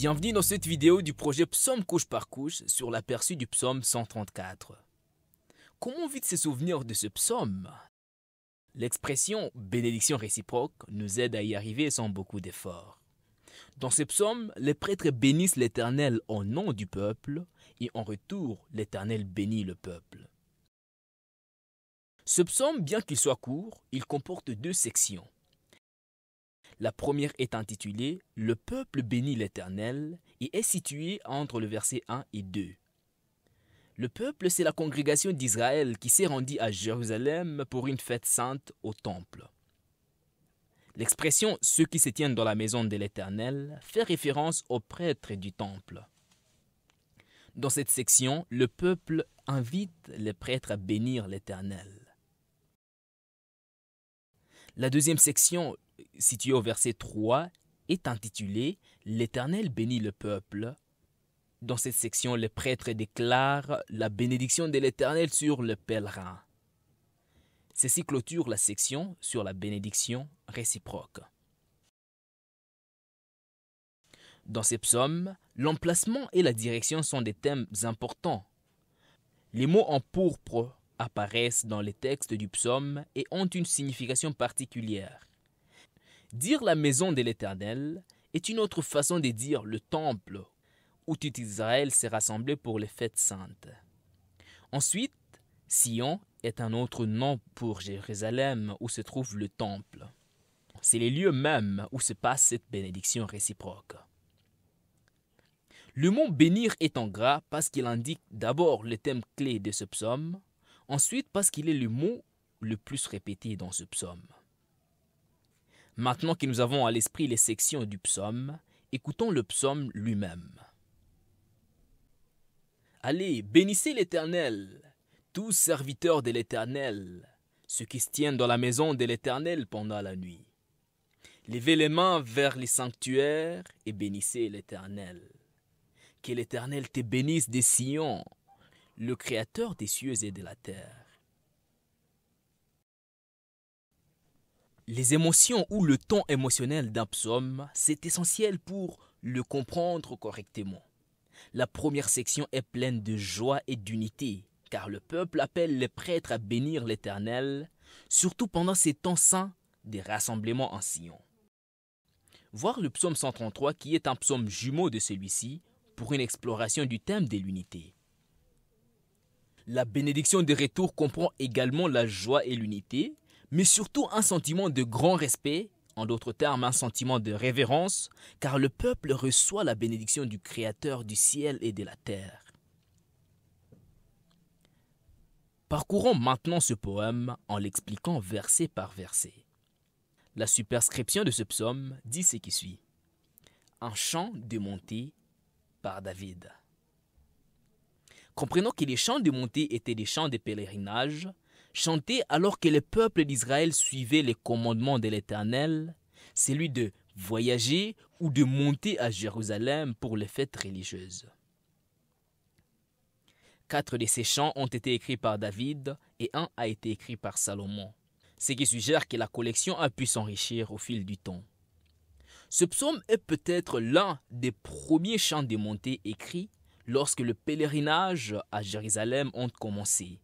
Bienvenue dans cette vidéo du projet Psaume couche par couche sur l'aperçu du psaume 134. Comment vite se souvenir de ce psaume? L'expression « bénédiction réciproque » nous aide à y arriver sans beaucoup d'efforts. Dans ce psaume, les prêtres bénissent l'Éternel au nom du peuple et en retour, l'Éternel bénit le peuple. Ce psaume, bien qu'il soit court, il comporte deux sections. La première est intitulée « Le peuple bénit l'Éternel » et est située entre le verset 1 et 2. Le peuple, c'est la congrégation d'Israël qui s'est rendue à Jérusalem pour une fête sainte au temple. L'expression « ceux qui se tiennent dans la maison de l'Éternel » fait référence aux prêtres du temple. Dans cette section, le peuple invite les prêtres à bénir l'Éternel. La deuxième section, située au verset 3, est intitulée « L'Éternel bénit le peuple ». Dans cette section, les prêtres déclarent la bénédiction de l'Éternel sur le pèlerin. Ceci clôture la section sur la bénédiction réciproque. Dans ces psaumes, l'emplacement et la direction sont des thèmes importants. Les mots en pourpre apparaissent dans les textes du psaume et ont une signification particulière. Dire la maison de l'Éternel est une autre façon de dire le temple où tout Israël s'est rassemblé pour les fêtes saintes. Ensuite, Sion est un autre nom pour Jérusalem où se trouve le temple. C'est les lieux mêmes où se passe cette bénédiction réciproque. Le mot bénir est en gras parce qu'il indique d'abord le thème clé de ce psaume, ensuite parce qu'il est le mot le plus répété dans ce psaume. Maintenant que nous avons à l'esprit les sections du psaume, écoutons le psaume lui-même. Allez, bénissez l'Éternel, tous serviteurs de l'Éternel, ceux qui se tiennent dans la maison de l'Éternel pendant la nuit. Levez les mains vers les sanctuaires et bénissez l'Éternel. Que l'Éternel te bénisse des Sion, le Créateur des cieux et de la terre. Les émotions ou le ton émotionnel d'un psaume, c'est essentiel pour le comprendre correctement. La première section est pleine de joie et d'unité, car le peuple appelle les prêtres à bénir l'Éternel, surtout pendant ces temps saints des rassemblements en Sion. Voir le psaume 133 qui est un psaume jumeau de celui-ci pour une exploration du thème de l'unité. La bénédiction de retour comprend également la joie et l'unité, mais surtout un sentiment de grand respect, en d'autres termes un sentiment de révérence, car le peuple reçoit la bénédiction du Créateur du ciel et de la terre. Parcourons maintenant ce poème en l'expliquant verset par verset. La superscription de ce psaume dit ce qui suit. Un chant de montée par David. Comprenons que les chants de montée étaient des chants de pèlerinage, chantés alors que le peuple d'Israël suivait les commandements de l'Éternel, celui de voyager ou de monter à Jérusalem pour les fêtes religieuses. 4 de ces chants ont été écrits par David et un a été écrit par Salomon, ce qui suggère que la collection a pu s'enrichir au fil du temps. Ce psaume est peut-être l'un des premiers chants de montée écrits lorsque le pèlerinage à Jérusalem a commencé.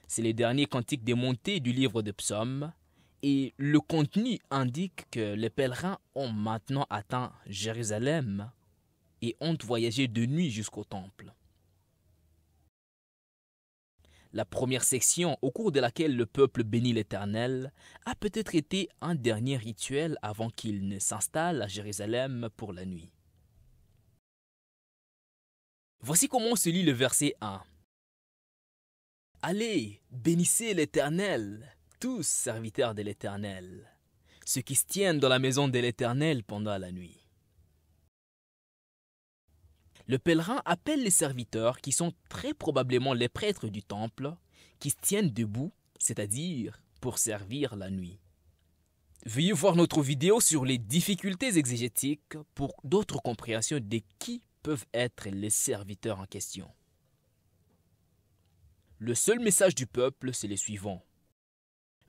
C'est le dernier cantique de montée du livre de psaumes et le contenu indique que les pèlerins ont maintenant atteint Jérusalem et ont voyagé de nuit jusqu'au temple. La première section, au cours de laquelle le peuple bénit l'Éternel, a peut-être été un dernier rituel avant qu'il ne s'installe à Jérusalem pour la nuit. Voici comment se lit le verset 1. Allez, bénissez l'Éternel, tous serviteurs de l'Éternel, ceux qui se tiennent dans la maison de l'Éternel pendant la nuit. Le pèlerin appelle les serviteurs qui sont très probablement les prêtres du temple, qui se tiennent debout, c'est-à-dire pour servir la nuit. Veuillez voir notre vidéo sur les difficultés exégétiques pour d'autres compréhensions de qui peuvent être les serviteurs en question. Le seul message du peuple, c'est le suivant.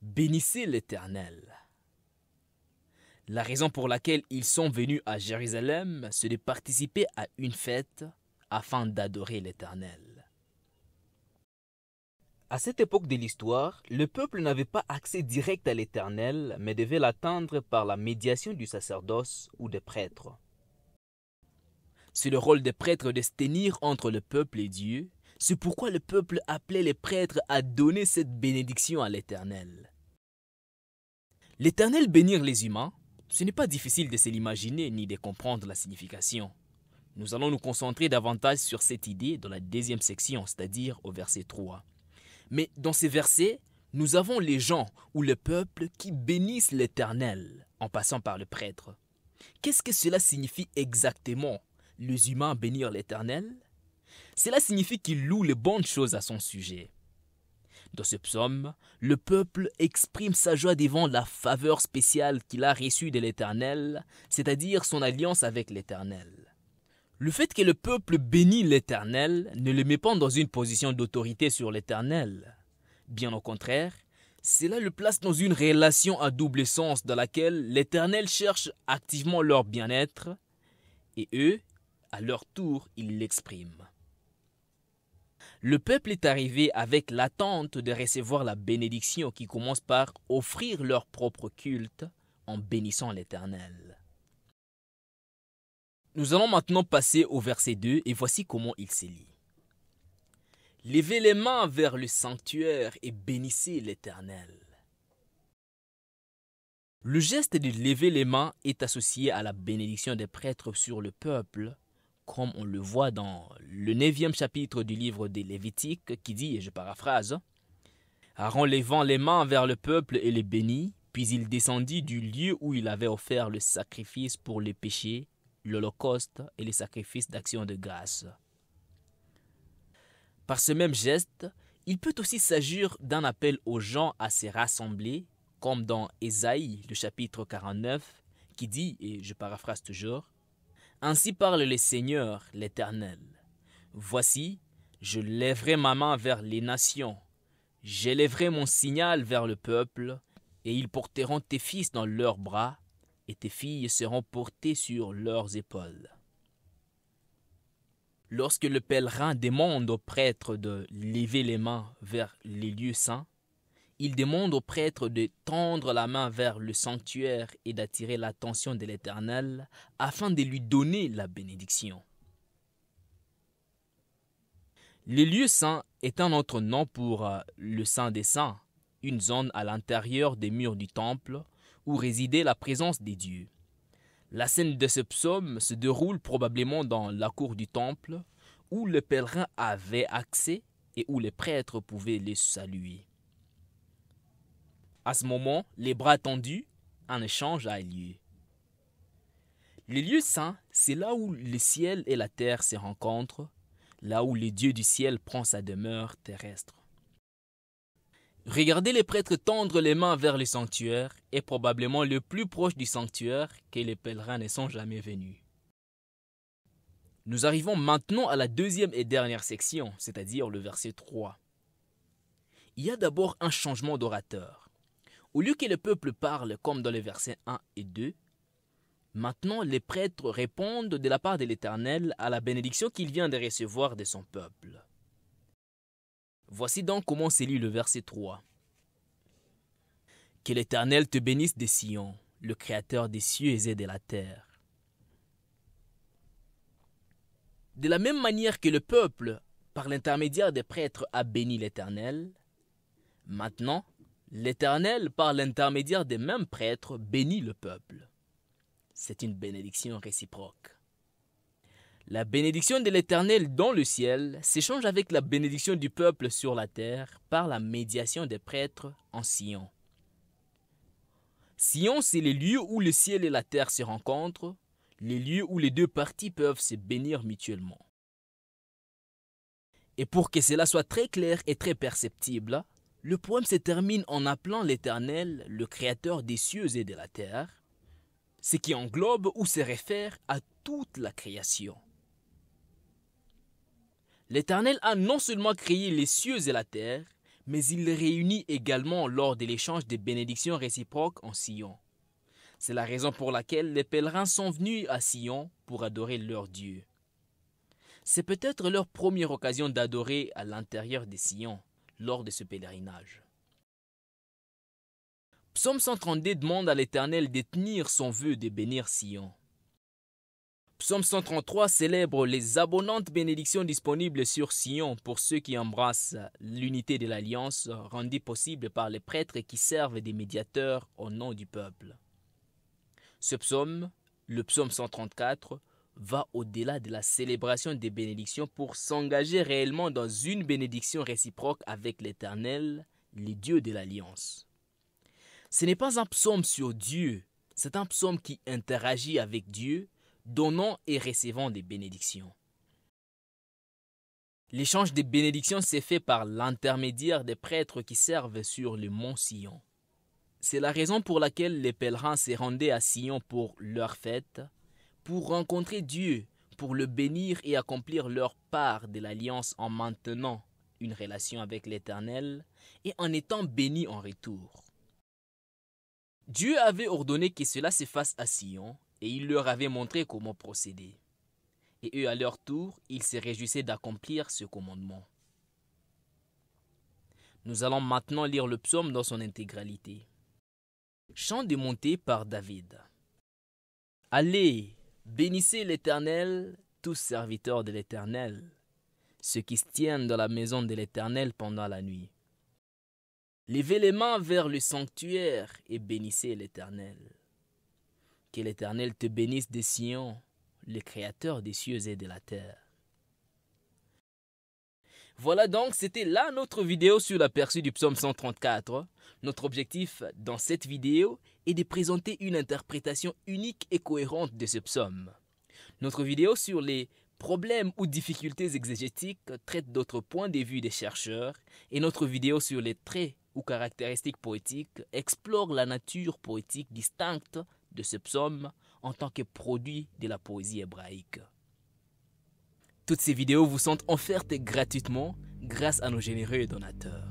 Bénissez l'Éternel. La raison pour laquelle ils sont venus à Jérusalem, c'est de participer à une fête afin d'adorer l'Éternel. À cette époque de l'histoire, le peuple n'avait pas accès direct à l'Éternel, mais devait l'atteindre par la médiation du sacerdoce ou des prêtres. C'est le rôle des prêtres de se tenir entre le peuple et Dieu. C'est pourquoi le peuple appelait les prêtres à donner cette bénédiction à l'Éternel. L'Éternel bénir les humains, ce n'est pas difficile de se l'imaginer ni de comprendre la signification. Nous allons nous concentrer davantage sur cette idée dans la deuxième section, c'est-à-dire au verset 3. Mais dans ces versets, nous avons les gens ou le peuple qui bénissent l'Éternel en passant par le prêtre. Qu'est-ce que cela signifie exactement, les humains bénir l'Éternel? Cela signifie qu'ils louent les bonnes choses à son sujet. Dans ce psaume, le peuple exprime sa joie devant la faveur spéciale qu'il a reçue de l'Éternel, c'est-à-dire son alliance avec l'Éternel. Le fait que le peuple bénit l'Éternel ne le met pas dans une position d'autorité sur l'Éternel. Bien au contraire, cela le place dans une relation à double sens dans laquelle l'Éternel cherche activement leur bien-être et eux, à leur tour, ils l'expriment. Le peuple est arrivé avec l'attente de recevoir la bénédiction qui commence par offrir leur propre culte en bénissant l'Éternel. Nous allons maintenant passer au verset 2 et voici comment il se lit. Levez les mains vers le sanctuaire et bénissez l'Éternel. Le geste de lever les mains est associé à la bénédiction des prêtres sur le peuple, comme on le voit dans le 9e chapitre du livre des Lévitiques qui dit, et je paraphrase, « Aaron levant les mains vers le peuple et les bénit, puis il descendit du lieu où il avait offert le sacrifice pour les péchés, l'holocauste et les sacrifices d'action de grâce. » Par ce même geste, il peut aussi s'agir d'un appel aux gens à se rassembler, comme dans Ésaïe, le chapitre 49, qui dit, et je paraphrase toujours, « Ainsi parle le Seigneur, l'Éternel. Voici, je lèverai ma main vers les nations, j'élèverai mon signal vers le peuple, et ils porteront tes fils dans leurs bras, et tes filles seront portées sur leurs épaules. » Lorsque le pèlerin demande au prêtre de lever les mains vers les lieux saints, il demande au prêtre de tendre la main vers le sanctuaire et d'attirer l'attention de l'Éternel afin de lui donner la bénédiction. Le lieu saint est un autre nom pour le Saint des Saints, une zone à l'intérieur des murs du temple où résidait la présence des dieux. La scène de ce psaume se déroule probablement dans la cour du temple où le pèlerin avait accès et où les prêtres pouvaient les saluer. À ce moment, les bras tendus, un échange a lieu. Le lieu saint, c'est là où le ciel et la terre se rencontrent, là où le Dieu du ciel prend sa demeure terrestre. Regardez les prêtres tendre les mains vers le sanctuaire est probablement le plus proche du sanctuaire que les pèlerins ne sont jamais venus. Nous arrivons maintenant à la deuxième et dernière section, c'est-à-dire le verset 3. Il y a d'abord un changement d'orateur. Au lieu que le peuple parle comme dans les versets 1 et 2, maintenant les prêtres répondent de la part de l'Éternel à la bénédiction qu'il vient de recevoir de son peuple. Voici donc comment se lit le verset 3. « Que l'Éternel te bénisse de Sion, le Créateur des cieux et de la terre. » De la même manière que le peuple, par l'intermédiaire des prêtres, a béni l'Éternel, maintenant, l'Éternel, par l'intermédiaire des mêmes prêtres, bénit le peuple. C'est une bénédiction réciproque. La bénédiction de l'Éternel dans le ciel s'échange avec la bénédiction du peuple sur la terre par la médiation des prêtres en Sion. Sion, c'est les lieux où le ciel et la terre se rencontrent, les lieux où les deux parties peuvent se bénir mutuellement. Et pour que cela soit très clair et très perceptible, le poème se termine en appelant l'Éternel le Créateur des cieux et de la terre, ce qui englobe ou se réfère à toute la création. L'Éternel a non seulement créé les cieux et la terre, mais il les réunit également lors de l'échange des bénédictions réciproques en Sion. C'est la raison pour laquelle les pèlerins sont venus à Sion pour adorer leur Dieu. C'est peut-être leur première occasion d'adorer à l'intérieur de Sion lors de ce pèlerinage. Psaume 132 demande à l'Éternel de tenir son vœu de bénir Sion. Psaume 133 célèbre les abondantes bénédictions disponibles sur Sion pour ceux qui embrassent l'unité de l'Alliance rendue possible par les prêtres qui servent des médiateurs au nom du peuple. Ce psaume, le psaume 134, va au-delà de la célébration des bénédictions pour s'engager réellement dans une bénédiction réciproque avec l'Éternel, le Dieu de l'Alliance. Ce n'est pas un psaume sur Dieu, c'est un psaume qui interagit avec Dieu, donnant et recevant des bénédictions. L'échange des bénédictions s'est fait par l'intermédiaire des prêtres qui servent sur le mont Sion. C'est la raison pour laquelle les pèlerins se rendaient à Sion pour leur fête, pour rencontrer Dieu, pour le bénir et accomplir leur part de l'alliance en maintenant une relation avec l'Éternel et en étant bénis en retour. Dieu avait ordonné que cela se fasse à Sion et il leur avait montré comment procéder. Et eux, à leur tour, ils se réjouissaient d'accomplir ce commandement. Nous allons maintenant lire le psaume dans son intégralité. Chant de montée par David. Allez, bénissez l'Éternel, tous serviteurs de l'Éternel, ceux qui se tiennent dans la maison de l'Éternel pendant la nuit. Levez les mains vers le sanctuaire et bénissez l'Éternel. Que l'Éternel te bénisse de Sion, le Créateur des cieux et de la terre. Voilà donc, c'était là notre vidéo sur l'aperçu du psaume 134. Notre objectif dans cette vidéo est de présenter une interprétation unique et cohérente de ce psaume. Notre vidéo sur les problèmes ou difficultés exégétiques traite d'autres points de vue des chercheurs et notre vidéo sur les traits ou caractéristiques poétiques explore la nature poétique distincte de ce psaume en tant que produit de la poésie hébraïque. Toutes ces vidéos vous sont offertes gratuitement grâce à nos généreux donateurs.